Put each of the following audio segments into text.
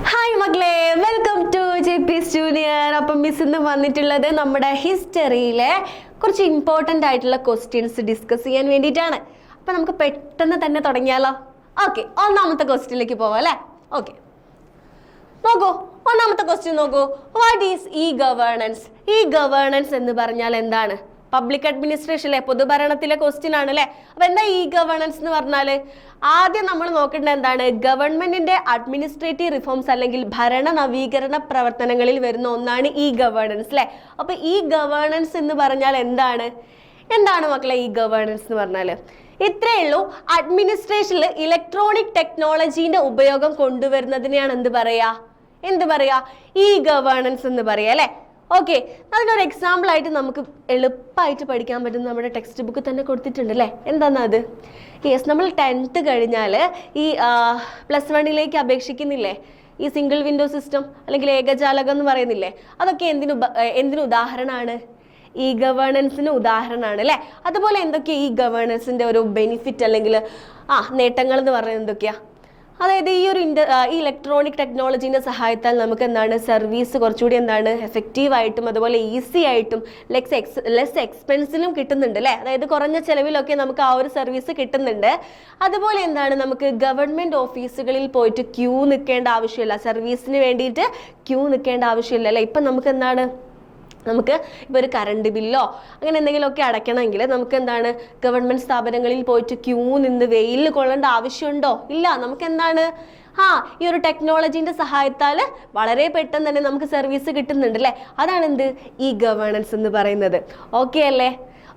Hi മക്കളെ, welcome to JP's junior. അപ്പം miss ഇന്ന് വന്നിട്ടുള്ളത് നമ്മുടെ ഹിസ്റ്ററിയിലെ കുറച്ച് ഇമ്പോർട്ടൻ്റ് ആയിട്ടുള്ള ക്വസ്റ്റ്യൻസ് ഡിസ്കസ് ചെയ്യാൻ വേണ്ടിയിട്ടാണ്. അപ്പം നമുക്ക് പെട്ടെന്ന് തന്നെ തുടങ്ങിയാലോ? ഓക്കെ, ഒന്നാമത്തെ ക്വസ്റ്റ്യനിലേക്ക് പോവാം അല്ലേ? ഓക്കെ, നോക്കൂ, ഒന്നാമത്തെ ക്വസ്റ്റ്യൻ നോക്കൂ. What is E governance? E governance എന്ന് പറഞ്ഞാൽ എന്താണ്? പബ്ലിക് അഡ്മിനിസ്ട്രേഷൻ അല്ലേ, പൊതുഭരണത്തിലെ ക്വസ്റ്റ്യൻ ആണ് അല്ലേ? അപ്പൊ എന്താ ഇ ഗവേണൻസ് എന്ന് പറഞ്ഞാല്? ആദ്യം നമ്മൾ നോക്കേണ്ടത് എന്താണ്? ഗവൺമെന്റിന്റെ അഡ്മിനിസ്ട്രേറ്റീവ് റിഫോംസ് അല്ലെങ്കിൽ ഭരണ നവീകരണ പ്രവർത്തനങ്ങളിൽ വരുന്ന ഒന്നാണ് ഇ ഗവേണൻസ് അല്ലേ? അപ്പൊ ഇ ഗവേണൻസ് എന്ന് പറഞ്ഞാൽ എന്താണ് മക്കളെ ഇ ഗവേണൻസ് എന്ന് പറഞ്ഞാല്? ഇത്രയേ ഉള്ളൂ. അഡ്മിനിസ്ട്രേഷനിൽ ഇലക്ട്രോണിക് ടെക്നോളജീന്റെ ഉപയോഗം കൊണ്ടുവരുന്നതിനെയാണ് എന്ത് പറയാ? ഇ ഗവേണൻസ് എന്ന് പറയാ അല്ലെ? ഓക്കെ, അതിനൊരു എക്സാമ്പിൾ ആയിട്ട് നമുക്ക് എളുപ്പമായിട്ട് പഠിക്കാൻ പറ്റുന്ന നമ്മുടെ ടെക്സ്റ്റ് ബുക്ക് തന്നെ കൊടുത്തിട്ടുണ്ട് അല്ലേ? എന്താണെന്ന് അത്? യെസ്, നമ്മൾ 10th കഴിഞ്ഞാൽ ഈ +1 അപേക്ഷിക്കുന്നില്ലേ? ഈ സിംഗിൾ വിൻഡോ സിസ്റ്റം അല്ലെങ്കിൽ ഏകജാലകം എന്ന് പറയുന്നില്ലേ? അതൊക്കെ എന്തിനു ഉദാഹരണമാണ്? ഇ ഗവേണൻസിന് ഉദാഹരണമാണ് അല്ലേ? അതുപോലെ എന്തൊക്കെയാണ് ഈ ഗവേണൻസിന്റെ ഒരു ബെനിഫിറ്റ് അല്ലെങ്കിൽ നേട്ടങ്ങൾ എന്ന് പറയുന്നത് എന്തൊക്കെയാ? അതായത് ഈ ഒരു ഇലക്ട്രോണിക് ടെക്നോളജീൻ്റെ സഹായത്താൽ നമുക്ക് സർവീസ് കുറച്ചുകൂടി എഫക്റ്റീവായിട്ടും അതുപോലെ ഈസി ആയിട്ടും ലെസ് എക്സ്പെൻസിലും കിട്ടുന്നുണ്ട് അല്ലേ? അതായത് കുറഞ്ഞ ചെലവിലൊക്കെ നമുക്ക് ആ ഒരു സർവീസ് കിട്ടുന്നുണ്ട്. അതുപോലെ നമുക്ക് ഗവൺമെൻറ് ഓഫീസുകളിൽ പോയിട്ട് ക്യൂ നിൽക്കേണ്ട ആവശ്യമില്ല, സർവീസിന് വേണ്ടിയിട്ട് ക്യൂ നിൽക്കേണ്ട ആവശ്യമില്ല അല്ലേ? ഇപ്പം നമുക്ക് ഇപ്പോൾ ഒരു കറണ്ട് ബില്ലോ അങ്ങനെ എന്തെങ്കിലുമൊക്കെ അടയ്ക്കണമെങ്കിൽ നമുക്ക് ഗവൺമെൻറ് സ്ഥാപനങ്ങളിൽ പോയിട്ട് ക്യൂ നിന്ന് വെയിലിൽ കൊള്ളേണ്ട ആവശ്യമുണ്ടോ? ഇല്ല. നമുക്ക് ഈ ഒരു ടെക്നോളജീൻ്റെ സഹായത്താൽ വളരെ പെട്ടെന്ന് തന്നെ നമുക്ക് സർവീസ് കിട്ടുന്നുണ്ട് അല്ലേ? അതാണ് ഇ ഗവേണൻസ് എന്ന് പറയുന്നത്. ഓക്കെ അല്ലേ?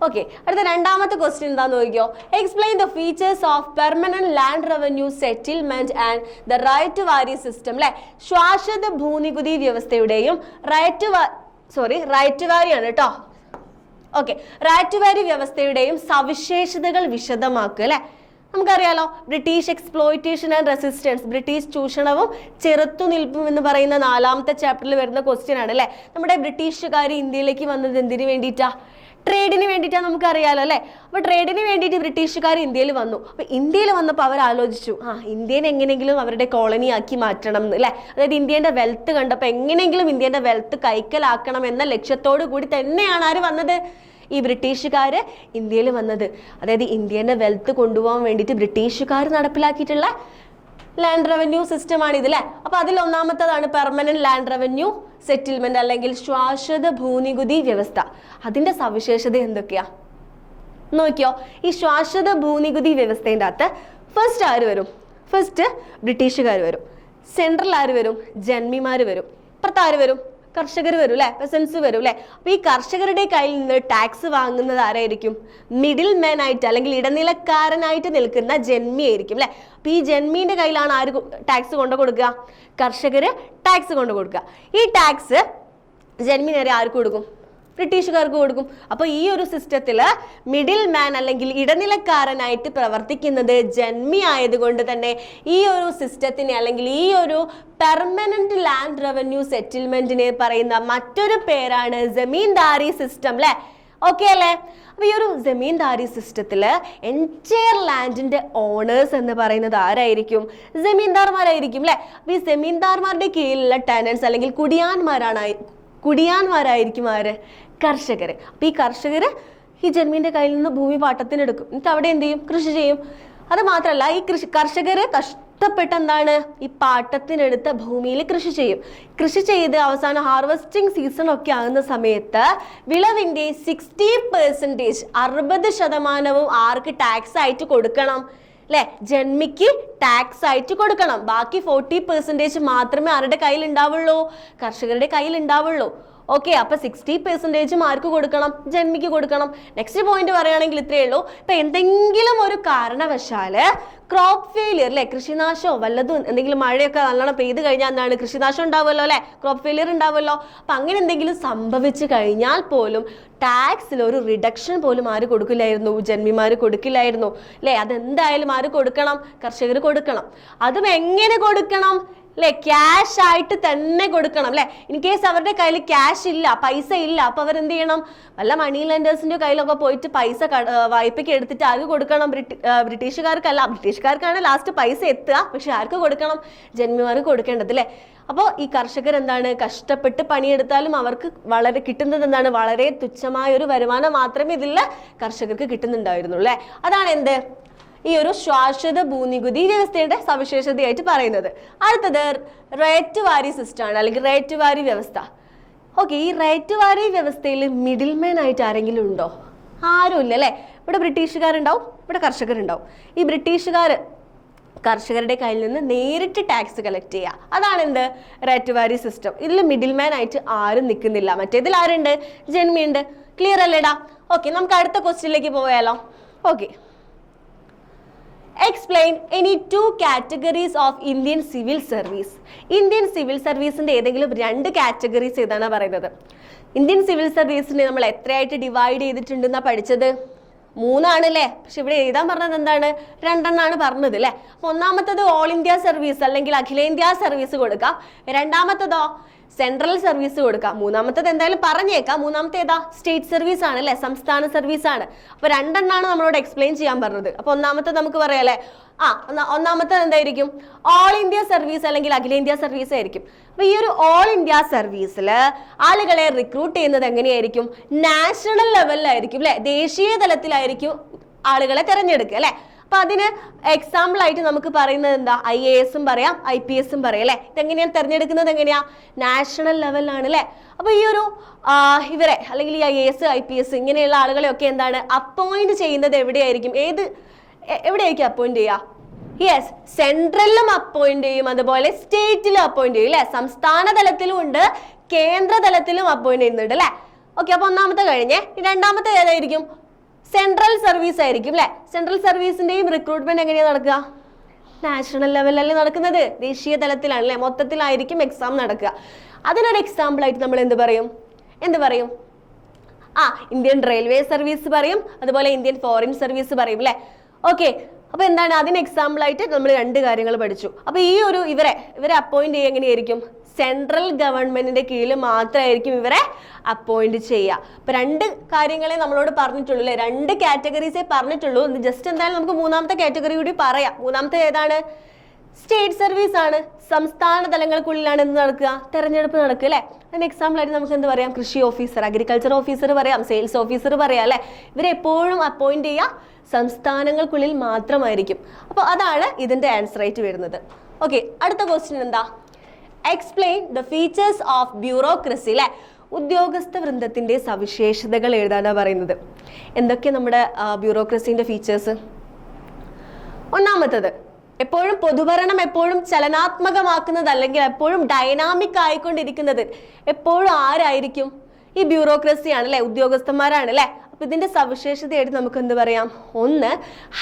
ഓക്കെ, അടുത്ത രണ്ടാമത്തെ ക്വസ്റ്റ്യൻ എന്താന്ന് നോക്കിയോ? Explain the features of permanent land revenue settlement and the ryotwari system അല്ലേ? ശാശ്വത ഭൂനികുതി വ്യവസ്ഥയുടെയും റൈറ്റ് ടു വാരിയാണ് കേട്ടോ. ഓക്കെ, റൈറ്റ് ടു വാരി വ്യവസ്ഥയുടെയും സവിശേഷതകൾ വിശദമാക്കുക അല്ലെ? നമുക്കറിയാലോ, British exploitation and resistance, British ചൂഷണവും ചെറുത്തുനിൽപ്പും എന്ന് പറയുന്ന 4ാമത്തെ ചാപ്റ്ററിൽ വരുന്ന ക്വസ്റ്റ്യൻ ആണ് അല്ലെ? നമ്മുടെ ബ്രിട്ടീഷുകാർ ഇന്ത്യയിലേക്ക് വന്നത് എന്തിനു വേണ്ടിയിട്ടാ? ട്രേഡിന് വേണ്ടിയിട്ടാണ്, നമുക്കറിയാലോ അല്ലേ? അപ്പോൾ ട്രേഡിന് വേണ്ടിയിട്ട് ബ്രിട്ടീഷുകാർ ഇന്ത്യയിൽ വന്നു. അപ്പോൾ ഇന്ത്യയിൽ വന്നപ്പോൾ അവർ ആലോചിച്ചു, ഇന്ത്യനെ എങ്ങനെയെങ്കിലും അവരുടെ കോളനി ആക്കി മാറ്റണം എന്ന് അല്ലേ? അതായത് ഇന്ത്യൻ്റെ വെൽത്ത് കണ്ടപ്പോൾ എങ്ങനെയെങ്കിലും ഇന്ത്യൻ്റെ വെൽത്ത് കൈക്കലാക്കണം എന്ന ലക്ഷ്യത്തോടു കൂടി തന്നെയാണ് ആര് വന്നത്? ഈ ബ്രിട്ടീഷുകാർ ഇന്ത്യയിൽ വന്നത്. അതായത് ഇന്ത്യൻ്റെ വെൽത്ത് കൊണ്ടുപോകാൻ വേണ്ടിയിട്ട് ബ്രിട്ടീഷുകാർ നടപ്പിലാക്കിയിട്ടുള്ള ലാൻഡ് റവന്യൂ സിസ്റ്റമാണ് ഇത് അല്ലേ? അപ്പൊ അതിൽ ഒന്നാമത്തതാണ് പെർമനന്റ് ലാൻഡ് റവന്യൂ സെറ്റിൽമെന്റ് അല്ലെങ്കിൽ ശാശ്വത ഭൂനികുതി വ്യവസ്ഥ. അതിന്റെ സവിശേഷത എന്തൊക്കെയാ നോക്കിയോ? ഈ ശാശ്വത ഭൂനികുതി വ്യവസ്ഥേൻ്റെ അകത്ത് ഫസ്റ്റ് ആര് വരും? ഫസ്റ്റ് ബ്രിട്ടീഷുകാർ വരും. സെൻട്രൽ ആര് വരും? ജന്മിമാർ വരും. ഇപ്പുറത്ത് ആര് വരും? കർഷകർ വരും അല്ലെ? പെസൻസ് വരും അല്ലെ? അപ്പൊ ഈ കർഷകരുടെ കയ്യിൽ നിന്ന് ടാക്സ് വാങ്ങുന്നത് ആരായിരിക്കും? മിഡിൽ മാൻ ആയിട്ട് അല്ലെങ്കിൽ ഇടനിലക്കാരനായിട്ട് നിൽക്കുന്ന ജന്മി ആയിരിക്കും അല്ലെ? അപ്പൊ ഈ ജന്മീന്റെ കയ്യിലാണ് ആര് ടാക്സ് കൊണ്ടു കൊടുക്കുക? കർഷകര് ടാക്സ് കൊണ്ടു കൊടുക്കുക. ഈ ടാക്സ് ജന്മി നേരെ ആർക്ക് കൊടുക്കും? ബ്രിട്ടീഷുകാർക്ക് കൊടുക്കും. അപ്പോൾ ഈ ഒരു സിസ്റ്റത്തിൽ മിഡിൽ മാൻ അല്ലെങ്കിൽ ഇടനിലക്കാരനായിട്ട് പ്രവർത്തിക്കുന്നത് ജന്മി ആയതുകൊണ്ട് തന്നെ ഈ ഒരു സിസ്റ്റത്തിനെ അല്ലെങ്കിൽ ഈ ഒരു പെർമനന്റ് ലാൻഡ് റവന്യൂ സെറ്റിൽമെന്റിനെ പറയുന്ന മറ്റൊരു പേരാണ് ജമീന്ദാരി സിസ്റ്റം അല്ലേ? ഓക്കെ അല്ലേ? അപ്പൊ ഈ ഒരു ജമീന്ദാരി സിസ്റ്റത്തിൽ എൻറ്റയർ ലാൻഡിന്റെ ഓണേഴ്സ് എന്ന് പറയുന്നത് ആരായിരിക്കും? ജമീന്ദാർമാരായിരിക്കും അല്ലെ? അപ്പൊ ഈ ജമീന്ദാർമാരുടെ കീഴിലുള്ള ടെനൻസ് അല്ലെങ്കിൽ കുടിയാന്മാരായിരിക്കും ആര്? കർഷകര്. അപ്പൊ ഈ കർഷകര് ഈ ജന്മിന്റെ കയ്യിൽ നിന്ന് ഭൂമി പാട്ടത്തിനെടുക്കും. എന്നിട്ട് അവിടെ എന്ത് ചെയ്യും? കൃഷി ചെയ്യും. അത് മാത്രമല്ല, ഈ കർഷകര് കഷ്ടപ്പെട്ട് ഈ പാട്ടത്തിനെടുത്ത ഭൂമിയിൽ കൃഷി ചെയ്യും. കൃഷി ചെയ്ത് അവസാനം ഹാർവെസ്റ്റിംഗ് സീസൺ ഒക്കെ ആകുന്ന സമയത്ത് വിളവിന്റെ 60% 60% ആർക്ക് ടാക്സ് ആയിട്ട് കൊടുക്കണം അല്ലെ? ജന്മിക്ക് ടാക്സ് ആയിട്ട് കൊടുക്കണം. ബാക്കി 40% മാത്രമേ ആരുടെ കയ്യിൽ ഉണ്ടാവുള്ളൂ? കർഷകരുടെ കയ്യിൽ ഉണ്ടാവുള്ളൂ. ഓക്കെ, അപ്പൊ 60% ആർക്ക് കൊടുക്കണം? ജന്മിക്ക് കൊടുക്കണം. നെക്സ്റ്റ് പോയിന്റ് പറയുകയാണെങ്കിൽ ഇത്രയേ ഉള്ളൂ. ഇപ്പൊ എന്തെങ്കിലും ഒരു കാരണവശാല് ക്രോപ്പ് ഫെയിലിയർ അല്ലെ, കൃഷിനാശമോ വല്ലതും എന്തെങ്കിലും മഴയൊക്കെ നല്ലോണം പെയ്ത് കഴിഞ്ഞാൽ കൃഷിനാശം ഉണ്ടാവുമല്ലോ അല്ലെ? ക്രോപ്പ് ഫെയിലിയർ ഉണ്ടാവുമല്ലോ. അപ്പൊ അങ്ങനെ എന്തെങ്കിലും സംഭവിച്ചു കഴിഞ്ഞാൽ പോലും ടാക്സിൽ ഒരു റിഡക്ഷൻ പോലും ആര് കൊടുക്കില്ലായിരുന്നു? ജന്മിമാര് കൊടുക്കില്ലായിരുന്നു അല്ലെ? അതെന്തായാലും ആര് കൊടുക്കണം? കർഷകർ കൊടുക്കണം. അതും എങ്ങനെ കൊടുക്കണം? അല്ലെ ക്യാഷ് ആയിട്ട് തന്നെ കൊടുക്കണം അല്ലെ. ഇൻ കേസ് അവരുടെ കയ്യിൽ ക്യാഷ് ഇല്ല, പൈസ ഇല്ല, അപ്പൊ അവരെന്ത് ചെയ്യണം? വല്ല മണി ലെൻഡേഴ്സിന്റെ കയ്യിലൊക്കെ പോയിട്ട് പൈസ വായ്പയ്ക്ക് എടുത്തിട്ട് ആർക്ക് കൊടുക്കണം? ബ്രിട്ടീഷുകാർക്കല്ല, ബ്രിട്ടീഷുകാർക്കാണ് ലാസ്റ്റ് പൈസ എത്തുക, പക്ഷെ ആർക്ക് കൊടുക്കണം? ജന്മിമാർക്ക് കൊടുക്കേണ്ടത് അല്ലെ. അപ്പോൾ ഈ കർഷകർ എന്താണ്, കഷ്ടപ്പെട്ട് പണിയെടുത്താലും അവർക്ക് കിട്ടുന്നത് എന്താണ്? വളരെ തുച്ഛമായ ഒരു വരുമാനം മാത്രമേ ഇതിൽ കർഷകർക്ക് കിട്ടുന്നുണ്ടായിരുന്നു അല്ലെ. അതാണ് എന്ത്, ഈ ഒരു ശാശ്വത ഭൂനികുതി വ്യവസ്ഥയുടെ സവിശേഷതയായിട്ട് പറയുന്നത്. അടുത്തത് റേറ്റ് വാരി സിസ്റ്റം ആണ്, അല്ലെങ്കിൽ റേറ്റ് വാരി വ്യവസ്ഥ. ഓക്കെ, ഈ റേറ്റ് വാരി വ്യവസ്ഥയിൽ മിഡിൽ മാൻ ആയിട്ട് ആരെങ്കിലും ഉണ്ടോ? ആരുമില്ല അല്ലെ. ഇവിടെ ബ്രിട്ടീഷുകാരുണ്ടാവും, ഇവിടെ കർഷകരുണ്ടാവും. ഈ ബ്രിട്ടീഷുകാർ കർഷകരുടെ കയ്യിൽ നിന്ന് നേരിട്ട് ടാക്സ് കളക്ട് ചെയ്യുക, അതാണ് എന്ത്, റേറ്റ് വാരി സിസ്റ്റം. ഇതിൽ മിഡിൽ മാൻ ആയിട്ട് ആരും നിൽക്കുന്നില്ല. മറ്റേതിൽ ആരുണ്ട്? ജന്മിയുണ്ട്. ക്ലിയർ അല്ലേടാ? ഓക്കെ, നമുക്ക് അടുത്ത ക്വസ്റ്റ്യനിലേക്ക് പോയാലോ. Okay, explain any 2 categories of Indian civil service. Indian civil സർവീസിന്റെ ഏതെങ്കിലും 2 കാറ്റഗറീസ് ഏതാണ് പറയുന്നത്? ഇന്ത്യൻ സിവിൽ സർവീസിനെ നമ്മൾ എത്രയായിട്ട് ഡിവൈഡ് ചെയ്തിട്ടുണ്ടെന്നാ പഠിച്ചത്? 3 ആണല്ലേ. പക്ഷെ ഇവിടെ എഴുതാൻ പറഞ്ഞത് എന്താണ്? 2 എണ്ണമാണ് പറഞ്ഞത് അല്ലെ. അപ്പൊ ഒന്നാമത്തത് ഓൾ ഇന്ത്യ സർവീസ് അല്ലെങ്കിൽ അഖിലേന്ത്യാ സർവീസ് കൊടുക്കാം. രണ്ടാമത്തതോ സെൻട്രൽ സർവീസ് കൊടുക്കാം. മൂന്നാമത്തത് എന്തായാലും പറഞ്ഞേക്കാം. മൂന്നാമത്തെ ഏതാ? സ്റ്റേറ്റ് സർവീസ് ആണ് അല്ലെ, സംസ്ഥാന സർവീസ് ആണ്. അപ്പൊ 2 എണ്ണമാണ് നമ്മളോട് എക്സ്പ്ലെയിൻ ചെയ്യാൻ പറഞ്ഞത്. അപ്പൊ ഒന്നാമത്തെ നമുക്ക് പറയാം അല്ലെ. ഒന്നാമത്തെ എന്തായിരിക്കും? ഓൾ ഇന്ത്യ സർവീസ് അല്ലെങ്കിൽ അഖിലേന്ത്യാ സർവീസ് ആയിരിക്കും. അപ്പൊ ഈ ഒരു ഓൾ ഇന്ത്യ സർവീസിൽ ആളുകളെ റിക്രൂട്ട് ചെയ്യുന്നത് എങ്ങനെയായിരിക്കും? നാഷണൽ ലെവലിലായിരിക്കും അല്ലെ, ദേശീയ തലത്തിലായിരിക്കും ആളുകളെ തിരഞ്ഞെടുക്കുക അല്ലെ. അപ്പൊ അതിന് എക്സാമ്പിൾ ആയിട്ട് നമുക്ക് പറയുന്നത് എന്താ? IAS പറയാം, IPS പറയാം അല്ലെ. ഇതെങ്ങനെയാണ് തിരഞ്ഞെടുക്കുന്നത്? എങ്ങനെയാ? നാഷണൽ ലെവലിലാണ് അല്ലെ. അപ്പൊ ഈ ഒരു ഇവരെ അല്ലെങ്കിൽ ഈ IAS IPS ഇങ്ങനെയുള്ള ആളുകളെയൊക്കെ എന്താണ് അപ്പോയിന്റ് ചെയ്യുന്നത് എവിടെയായിരിക്കും? എവിടെയായിരിക്കും അപ്പോയിന്റ് ചെയ്യുക? യെസ്, സെൻട്രലിലും അപ്പോയിന്റ് ചെയ്യും, അതുപോലെ സ്റ്റേറ്റിലും അപ്പോയിന്റ് ചെയ്യും അല്ലെ. സംസ്ഥാന തലത്തിലും ഉണ്ട്, കേന്ദ്ര തലത്തിലും അപ്പോയിന്റ് ചെയ്യുന്നുണ്ട് അല്ലെ. ഓക്കെ, അപ്പൊ ഒന്നാമത്തെ കഴിഞ്ഞേ. രണ്ടാമത്തെ ഏതായിരിക്കും? സെൻട്രൽ സർവീസ് ആയിരിക്കും അല്ലെ. സെൻട്രൽ സർവീസിന്റെയും റിക്രൂട്ട്മെന്റ് എങ്ങനെയാണ് നടക്കുക? നാഷണൽ ലെവലിലല്ലേ നടക്കുന്നത്, ദേശീയ തലത്തിലാണ് അല്ലെ, മൊത്തത്തിലായിരിക്കും എക്സാം നടക്കുക. അതിനൊരു എക്സാമ്പിൾ ആയിട്ട് നമ്മൾ എന്ത് പറയും? ഇന്ത്യൻ റെയിൽവേ സർവീസ് പറയും, അതുപോലെ ഇന്ത്യൻ ഫോറിൻ സർവീസ് പറയും അല്ലെ. ഓക്കെ, അപ്പൊ എന്താണ് അതിന് എക്സാമ്പിൾ ആയിട്ട് നമ്മൾ 2 കാര്യങ്ങൾ പഠിച്ചു. അപ്പൊ ഈ ഒരു ഇവരെ അപ്പോയിന്റ് ചെയ്യുക എങ്ങനെയായിരിക്കും? സെൻട്രൽ ഗവൺമെന്റിന്റെ കീഴിൽ മാത്രമായിരിക്കും ഇവരെ അപ്പോയിന്റ് ചെയ്യുക. അപ്പൊ 2 കാര്യങ്ങളെ നമ്മളോട് പറഞ്ഞിട്ടുള്ളൂ അല്ലെ, 2 കാറ്റഗറീസേ പറഞ്ഞിട്ടുള്ളൂ. ജസ്റ്റ് എന്തായാലും നമുക്ക് മൂന്നാമത്തെ കാറ്റഗറി കൂടി പറയാം. മൂന്നാമത്തെ ഏതാണ്? സ്റ്റേറ്റ് സർവീസ് ആണ്. സംസ്ഥാന തലങ്ങൾക്കുള്ളിലാണ് എന്ത് നടക്കുക? തെരഞ്ഞെടുപ്പ് നടക്കുക അല്ലെ. അതിന് എക്സാമ്പിൾ ആയിട്ട് നമുക്ക് എന്ത് പറയാം? കൃഷി ഓഫീസർ, അഗ്രികൾച്ചർ ഓഫീസർ പറയാം, സെയിൽസ് ഓഫീസർ പറയാം അല്ലെ. ഇവരെപ്പോഴും അപ്പോയിന്റ് ചെയ്യുക സംസ്ഥാനങ്ങൾക്കുള്ളിൽ മാത്രമായിരിക്കും. അപ്പോൾ അതാണ് ഇതിന്റെ ആൻസർ ആയിട്ട് വരുന്നത്. ഓക്കെ, അടുത്ത ക്വസ്റ്റ്യൻ എന്താ? Explain the features of bureaucracy അല്ലെ. ഉദ്യോഗസ്ഥ വൃന്ദത്തിന്റെ സവിശേഷതകൾ എഴുതാനാണ് പറയുന്നത്. എന്തൊക്കെ നമ്മുടെ ബ്യൂറോക്രസിന്റെ ഫീച്ചേഴ്സ്? ഒന്നാമത്തത്, എപ്പോഴും പൊതുഭരണം എപ്പോഴും ചലനാത്മകമാക്കുന്നത് അല്ലെങ്കിൽ എപ്പോഴും ഡൈനാമിക് ആയിക്കൊണ്ടിരിക്കുന്നത് എപ്പോഴും ആരായിരിക്കും? ഈ ബ്യൂറോക്രസിയാണ് അല്ലെ, ഉദ്യോഗസ്ഥന്മാരാണ് അല്ലെ. അപ്പൊ ഇതിന്റെ സവിശേഷതയായിട്ട് നമുക്ക് എന്ത് പറയാം? ഒന്ന്,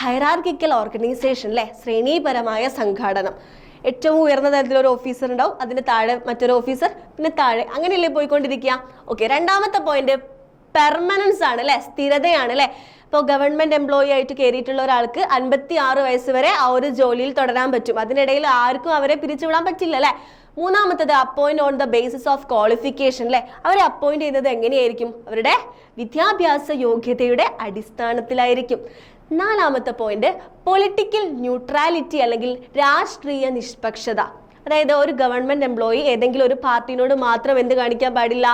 ഹൈറാർക്കിക്കൽ ഓർഗനൈസേഷൻ അല്ലെ, ശ്രേണീപരമായ സംഘാടനം. ഏറ്റവും ഉയർന്ന തലത്തിലൊരു ഓഫീസർ ഉണ്ടാവും, അതിന് താഴെ മറ്റൊരു ഓഫീസർ, പിന്നെ താഴെ, അങ്ങനെയല്ലേ പോയിക്കൊണ്ടിരിക്കുക. ഓക്കെ, രണ്ടാമത്തെ പോയിന്റ് പെർമനൻസ് ആണ് അല്ലെ, സ്ഥിരതയാണ് അല്ലെ. ഇപ്പോൾ ഗവൺമെന്റ് എംപ്ലോയി ആയിട്ട് കയറിയിട്ടുള്ള ഒരാൾക്ക് 56 വയസ്സ് വരെ ആ ഒരു ജോലിയിൽ തുടരാൻ പറ്റും. അതിനിടയിൽ ആർക്കും അവരെ പിരിച്ചുവിടാൻ പറ്റില്ല അല്ലെ. മൂന്നാമത്തത്, appoint on the basis of qualification അല്ലെ. അവരെ അപ്പോയിന്റ് ചെയ്യുന്നത് എങ്ങനെയായിരിക്കും? അവരുടെ വിദ്യാഭ്യാസ യോഗ്യതയുടെ അടിസ്ഥാനത്തിലായിരിക്കും. നാലാമത്തെ പോയിന്റ്, പൊളിറ്റിക്കൽ ന്യൂട്രാലിറ്റി അല്ലെങ്കിൽ രാഷ്ട്രീയ നിഷ്പക്ഷത. അതായത് ഒരു ഗവൺമെന്റ് എംപ്ലോയി ഏതെങ്കിലും ഒരു പാർട്ടിനോട് മാത്രം എന്ത് കാണിക്കാൻ പാടില്ല?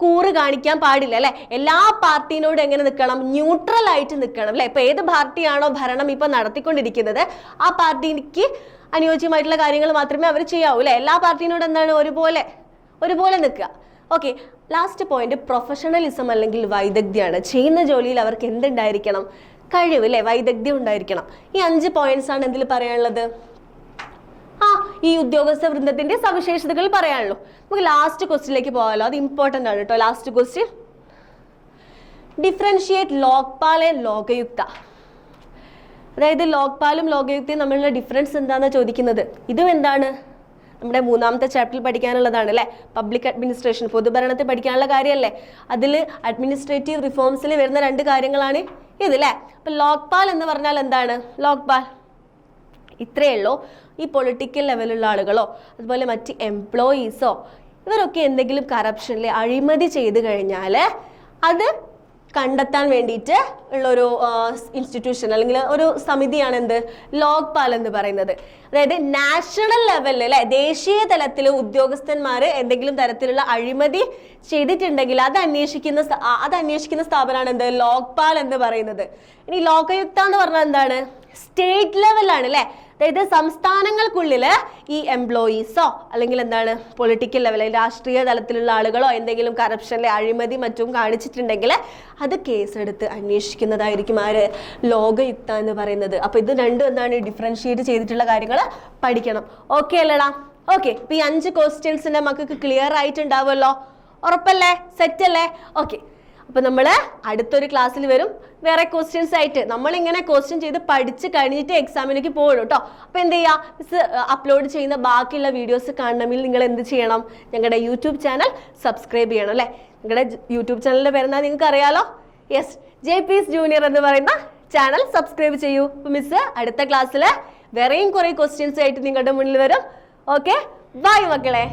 കൂറ് കാണിക്കാൻ പാടില്ല അല്ലെ. എല്ലാ പാർട്ടിനോടും എങ്ങനെ നിൽക്കണം? ന്യൂട്രൽ ആയിട്ട് നിൽക്കണം അല്ലെ. ഇപ്പൊ ഏത് പാർട്ടിയാണോ ഭരണം ഇപ്പൊ നടത്തിക്കൊണ്ടിരിക്കുന്നത് ആ പാർട്ടിക്ക് അനുയോജ്യമായിട്ടുള്ള കാര്യങ്ങൾ മാത്രമേ അവർ ചെയ്യാവൂ അല്ലെ. എല്ലാ പാർട്ടിനോടും എന്താണ്? ഒരുപോലെ നിൽക്കുക. ഓക്കെ, ലാസ്റ്റ് പോയിന്റ് പ്രൊഫഷണലിസം അല്ലെങ്കിൽ വൈദഗ്ധ്യമാണ്. ചെയ്യുന്ന ജോലിയിൽ അവർക്ക് എന്തുണ്ടായിരിക്കണം? കഴിവ് അല്ലെ, വൈദഗ്ധ്യം ഉണ്ടായിരിക്കണം. ഈ 5 പോയിന്റ്സ് ആണ് എന്തിൽ പറയാനുള്ളത്? ഈ ഉദ്യോഗസ്ഥ വൃന്ദത്തിന്റെ സവിശേഷതകൾ പറയാനുള്ളൂ. നമുക്ക് ലാസ്റ്റ് ക്വസ്റ്റ്യനിലേക്ക് പോകാമല്ലോ, അത് ഇമ്പോർട്ടന്റ് ആണ് കേട്ടോ. Last question, differentiate Lokpal and Lokayukta. അതായത് ലോക്പാലും ലോകയുക്തയും തമ്മിലുള്ള ഡിഫറൻസ് എന്താണെന്ന് ചോദിക്കുന്നത്. ഇതും എന്താണ്? നമ്മുടെ 3ാമത്തെ ചാപ്റ്ററിൽ പഠിക്കാനുള്ളതാണ് അല്ലെ. പബ്ലിക് അഡ്മിനിസ്ട്രേഷൻ, പൊതുഭരണത്തിൽ പഠിക്കാനുള്ള കാര്യമല്ലേ. അതിൽ അഡ്മിനിസ്ട്രേറ്റീവ് റിഫോംസിൽ വരുന്ന 2 കാര്യങ്ങളാണ് ഇത് അല്ലെ. അപ്പൊ ലോക്പാൽ എന്ന് പറഞ്ഞാൽ എന്താണ്? ലോക്പാൽ ഇത്രയേ ഉള്ളൂ. ഈ പൊളിറ്റിക്കൽ ലെവലുള്ള ആളുകളോ അതുപോലെ മറ്റ് എംപ്ലോയീസോ ഇവരൊക്കെ എന്തെങ്കിലും കറപ്ഷനിൽ അഴിമതി ചെയ്ത് കഴിഞ്ഞാൽ അത് കണ്ടെത്താൻ വേണ്ടിയിട്ട് ഉള്ളൊരു ഇൻസ്റ്റിറ്റ്യൂഷൻ അല്ലെങ്കിൽ ഒരു സമിതിയാണ് എന്ത് ലോക്പാൽ എന്ന് പറയുന്നത്. അതായത് നാഷണൽ ലെവലിൽ അല്ലെ ദേശീയ തലത്തിൽ ഉദ്യോഗസ്ഥന്മാർ എന്തെങ്കിലും തരത്തിലുള്ള അഴിമതി ചെയ്തിട്ടുണ്ടെങ്കിൽ അത് അന്വേഷിക്കുന്ന സ്ഥാപനമാണ് എന്ത് ലോക്പാൽ എന്ന് പറയുന്നത്. ഇനി ലോകായുക്ത എന്ന് പറഞ്ഞാൽ എന്താണ്? സ്റ്റേറ്റ് ലെവലാണ് അല്ലെ. അതായത് സംസ്ഥാനങ്ങൾക്കുള്ളിൽ ഈ എംപ്ലോയീസോ അല്ലെങ്കിൽ എന്താണ് പൊളിറ്റിക്കൽ ലെവലിൽ രാഷ്ട്രീയ തലത്തിലുള്ള ആളുകളോ എന്തെങ്കിലും കറപ്ഷനിലെ അഴിമതി മറ്റും കാണിച്ചിട്ടുണ്ടെങ്കിൽ അത് കേസെടുത്ത് അന്വേഷിക്കുന്നതായിരിക്കും ആര്? ലോകയുക്ത എന്ന് പറയുന്നത്. അപ്പൊ ഇത് രണ്ടും എന്താണ് ഡിഫറൻഷിയേറ്റ് ചെയ്തിട്ടുള്ള കാര്യങ്ങൾ പഠിക്കണം. ഓക്കെ അല്ലടാ? ഓക്കെ. ഇപ്പൊ ഈ 5 ക്വസ്റ്റ്യൻസിന്റെ മക്കൾക്ക് ക്ലിയർ ആയിട്ടുണ്ടാവുമല്ലോ? ഉറപ്പല്ലേ? സെറ്റ് അല്ലേ? ഓക്കെ. അപ്പൊ നമ്മൾ അടുത്തൊരു ക്ലാസ്സിൽ വരും വേറെ ക്വസ്റ്റ്യൻസ് ആയിട്ട്. നമ്മളിങ്ങനെ ക്വസ്റ്റ്യൻ ചെയ്ത് പഠിച്ച് കഴിഞ്ഞിട്ട് എക്സാമിലേക്ക് പോകുള്ളൂ കേട്ടോ. അപ്പൊ എന്ത് ചെയ്യാം? മിസ് അപ്ലോഡ് ചെയ്യുന്ന ബാക്കിയുള്ള വീഡിയോസ് കാണണമെങ്കിൽ നിങ്ങൾ എന്ത് ചെയ്യണം? ഞങ്ങളുടെ യൂട്യൂബ് ചാനൽ സബ്സ്ക്രൈബ് ചെയ്യണം അല്ലേ? നിങ്ങളുടെ യൂട്യൂബ് ചാനലിന്റെ പേരെന്താ നിങ്ങൾക്ക് അറിയാലോ? യെസ്, JP's Junior എന്ന് പറയുന്ന ചാനൽ സബ്സ്ക്രൈബ് ചെയ്യൂ. അപ്പൊ മിസ് അടുത്ത ക്ലാസ്സിൽ വേറെയും കുറെ ക്വസ്റ്റ്യൻസ് ആയിട്ട് നിങ്ങളുടെ മുന്നിൽ വരും. ഓക്കെ, ബൈ മക്കളെ.